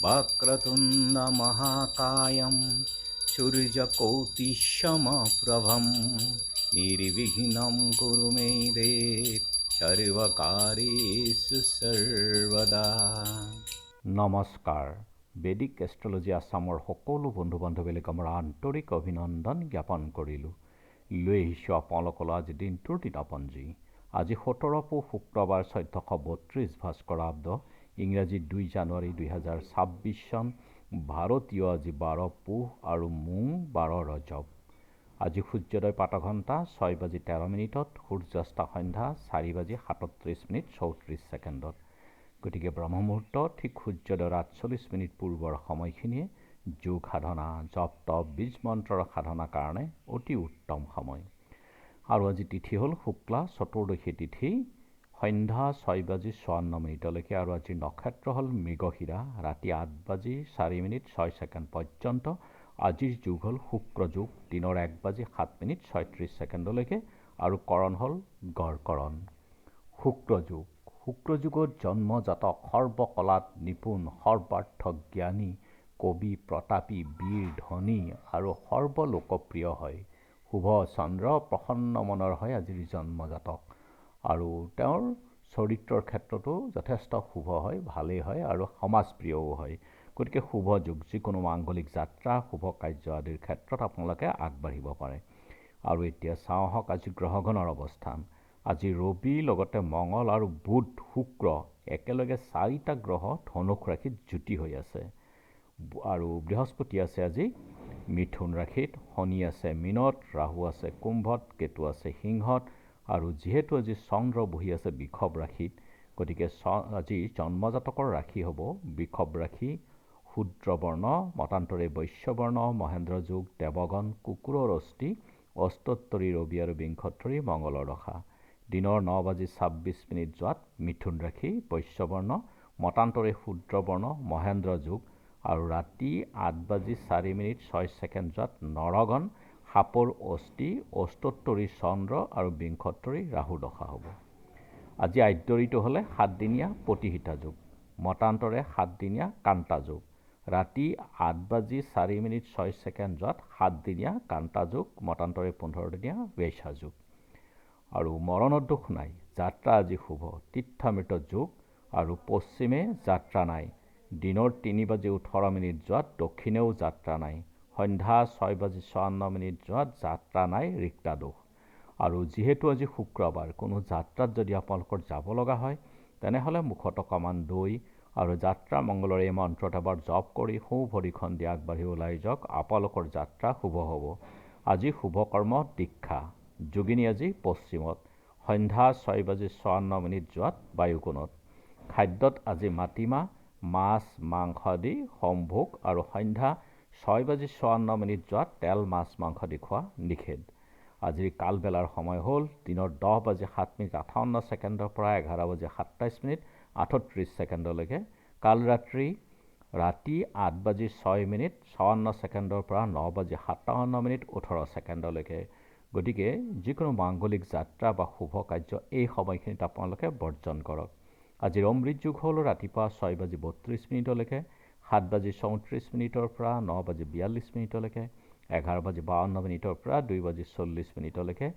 वक्रतुण्ड महाकायं सूर्यकोटिसमप्रभं निर्विघ्नं कुरु मे देव सर्वकार्येषु सर्वदा। নমস্কাৰ। বেদিক এষ্ট্ৰলজি আছামৰ সকলো বন্ধু বান্ধৱীলৈ আমাৰ আন্তৰিক অভিনন্দন জ্ঞাপন কৰিলোঁ। লৈ আহিছোঁ আপোনালোকলৈ আজি দিনটোৰ দিনপঞ্জী। আজি 17 পুহ শুক্ৰবাৰ 1432 ভাস্কৰাব্দ, ইংৰাজী 2 জানুৱাৰী 2026 চন, ভাৰতীয় আজি 12 পুহ আৰু মোং 12 ৰজব। আজি সূৰ্যোদয় প্ৰাতঃঘণ্টা 6:13, সূৰ্যাস্ত সন্ধ্যা 4:37:34। গতিকে ব্ৰহ্মমুহূৰ্ত ঠিক সূৰ্যোদয়ৰ 48 পূৰ্বৰ সময়খিনিয়ে যোগ সাধনা, জপ তপ, বীজ মন্ত্ৰৰ সাধনাৰ কাৰণে অতি উত্তম সময়। আৰু আজি তিথি হ'ল শুক্লা চতুৰ্দশী তিথি, সন্ধ্যা 6:54 আৰু আজিৰ নক্ষত্ৰ হ'ল মৃগশিৰা, ৰাতি 8:04 পৰ্যন্ত। আজিৰ যুগ হ'ল শুক্ৰ যুগ, দিনৰ 1:07:36 আৰু কৰণ হ'ল গড়কৰণ। শুক্ৰ যুগ। শুক্ৰ যুগত জন্মজাতক সৰ্বকলাত নিপুণ, সৰ্বাৰ্থ জ্ঞানী, কবি, প্ৰতাপী, বীৰ, ধনী আৰু সৰ্বলোকপ্ৰিয় হয়। শুভ চন্দ্ৰ, প্ৰসন্ন মনৰ হয় আজিৰ জন্মজাতক, আৰু তেওঁৰ চৰিত্ৰৰ ক্ষেত্ৰতো যথেষ্ট শুভ হয়, ভালেই হয় আৰু সমাজপ্ৰিয়ও হয়। গতিকে শুভ যুগ, যিকোনো মাংগলিক যাত্ৰা, শুভ কাৰ্য আদিৰ ক্ষেত্ৰত আপোনালোকে আগবাঢ়িব পাৰে। আৰু এতিয়া চাওঁ আহক আজি গ্ৰহগণৰ অৱস্থান। আজি ৰবি, লগতে মঙল আৰু বুধ, শুক্ৰ একেলগে 4টা গ্ৰহ ধনুষ ৰাশিত যুতি হৈ আছে। আৰু বৃহস্পতি আছে আজি মিথুন ৰাশিত, শনি আছে মীনত, ৰাহু আছে কুম্ভত, কেতু আছে সিংহত, আৰু যিহেতু আজি চন্দ্ৰ বহি আছে বৃষভ ৰাশিত, গতিকে আজি জন্মজাতকৰ ৰাশি হ'ব বৃষভ ৰাশি, শূদ্ৰবৰ্ণ, মতান্তৰে বৈশ্যবৰ্ণ, মহেন্দ্ৰ যুগ, দেৱগণ, কুকুৰৰ অস্থি, অস্তোত্তৰী ৰবি আৰু বিংশোত্তৰী মংগলৰ দশা। দিনৰ 9:26 যোৱাত মিথুন ৰাশি, বৈশ্যবৰ্ণ, মতান্তৰে শূদ্ৰবৰ্ণ, মহেন্দ্ৰ যুগ, আৰু ৰাতি 8:04 যোৱাত নৰগণ, সাপৰ অস্থি, অস্তোত্তৰী চন্দ্ৰ আৰু বিংশোত্তৰী ৰাহু দশা হ'ব। আজি আদ্যৰিটো হ'লে 7দিনীয়া প্ৰতিহিতা যুগ, মতান্তৰে 7দিনীয়া কান্তা যুগ, ৰাতি 8:04 যোৱাত 7দিনীয়া কান্তা যুগ, মতান্তৰে 15দিনীয়া বেশ্যা যুগ। আৰু মৰণৰ দোষ নাই, যাত্ৰা আজি শুভ, তীৰ্থামৃত যোগ, আৰু পশ্চিমে যাত্ৰা নাই। দিনৰ 3:18 যোৱাত দক্ষিণেও যাত্ৰা নাই। সন্ধ্যা 6:54 যোৱাত যাত্ৰা নাই, ৰিক্তা দোষ। আৰু যিহেতু আজি শুক্ৰবাৰ, কোনো যাত্ৰাত যদি আপোনালোকৰ যাব লগা হয়, তেনেহ'লে মুখত অকণমান দৈ আৰু যাত্ৰা মংগলৰ এই মন্ত্ৰত এবাৰ জপ কৰি সোঁ ভৰিখন দি আগবাঢ়ি ওলাই যাওক, আপোনালোকৰ যাত্ৰা শুভ হ'ব। আজি শুভ কৰ্ম দীক্ষা, যোগিনী আজি পশ্চিমত, সন্ধ্যা 6:54 যোৱাত বায়ুকোণত। খাদ্যত আজি মাটিমাহ, মাছ, মাংস আদি সম্ভোগ, আৰু সন্ধ্যা 6:54 যোৱাত তেল, মাছ, মাংস আদি খোৱা নিষেধ। আজিৰ কালবেলাৰ সময় হ'ল দিনৰ 10:58 পৰা 11:27:38। কালৰাত্ৰি ৰাতি 8:06:54 পৰা 9:57:18। গতিকে যিকোনো মাংগলিক যাত্ৰা বা শুভ কাৰ্য এই সময়খিনিত আপোনালোকে বৰ্জন কৰক। আজিৰ অমৃত যুগ হ'ল ৰাতিপুৱা 6:32 7:34 পৰা 9:42, 11:52 পৰা 2:40,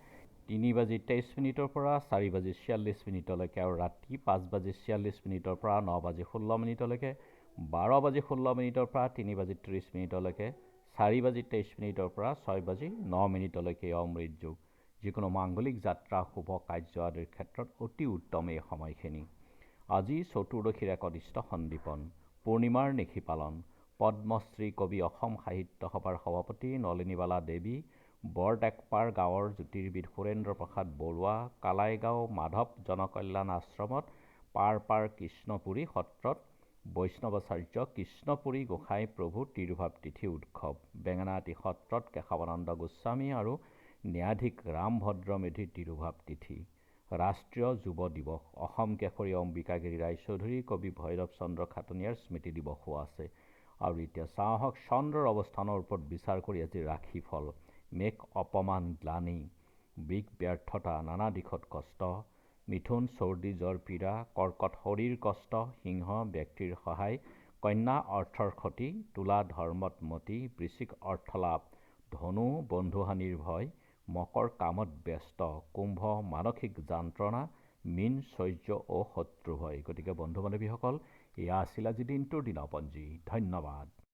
3:23 পৰা 4:46, আৰু ৰাতি 5:46 পৰা 9:16, 12:16 পৰা 3:30, 4:23 পৰা 6:09 অমৃত যুগ। যিকোনো মাংগলিক যাত্ৰা, শুভ কাৰ্য আদিৰ ক্ষেত্ৰত অতি উত্তম এই সময়খিনি। আজি চতুৰ্দশীৰ একনিষ্ঠ সন্দীপন, পূৰ্ণিমাৰ নিশি পালন। পদ্মশ্ৰী কবি, অসম সাহিত্য সভাৰ সভাপতি নলিনীবালা দেৱী, বৰডেকপাৰ গাঁৱৰ জ্যোতিৰ্বিদ সুৰেন্দ্ৰ প্ৰসাদ বৰুৱা, কালাইগাঁও মাধৱ জনকল্যাণ আশ্ৰমত, পাৰ কৃষ্ণপুৰী সত্ৰত বৈষ্ণৱাচাৰ্য কৃষ্ণপুৰী গোসাঁই প্ৰভু তিৰুভাৱ তিথি উৎসৱ, বেঙেনাআটি সত্ৰত কেশৱানন্দ গোস্বামী আৰু ন্যায়াধীশ ৰামভদ্ৰ মেধিৰ তিৰুভাৱ তিথি। ৰাষ্ট্ৰীয় যুৱ দিৱস, অসম কেশৰী অম্বিকাগিৰি ৰায়চৌধুৰী, কবি ভৈৰৱ চন্দ্ৰ খাটনিয়াৰ স্মৃতি দিৱসো আছে। আৰু এতিয়া চাওঁ আহক চন্দ্ৰৰ অৱস্থানৰ ওপৰত বিচাৰ কৰি আজি ৰাশিফল। মেঘ অপমান গ্লানি, বৃষ ব্যৰ্থতা, নানা দিশত কষ্ট, মিথুন চৰ্দি জ্বৰ পীড়া, কৰ্কট শৰীৰ কষ্ট, সিংহ ব্যক্তিৰ সহায়, কন্যা অৰ্থৰ ক্ষতি, তুলা ধৰ্মত মতি, বৃশ্চিক অৰ্থলাভ, ধনু বন্ধুহানিৰ ভয়, মকৰ কামত ব্যস্ত, কুম্ভ মানসিক যন্ত্ৰণা, মীন শৌৰ্য ও শত্ৰু ভয়। গতিকে বন্ধু বান্ধৱীসকল, এয়া আছিল আজি দিনটোৰ দিনপঞ্জী। ধন্যবাদ।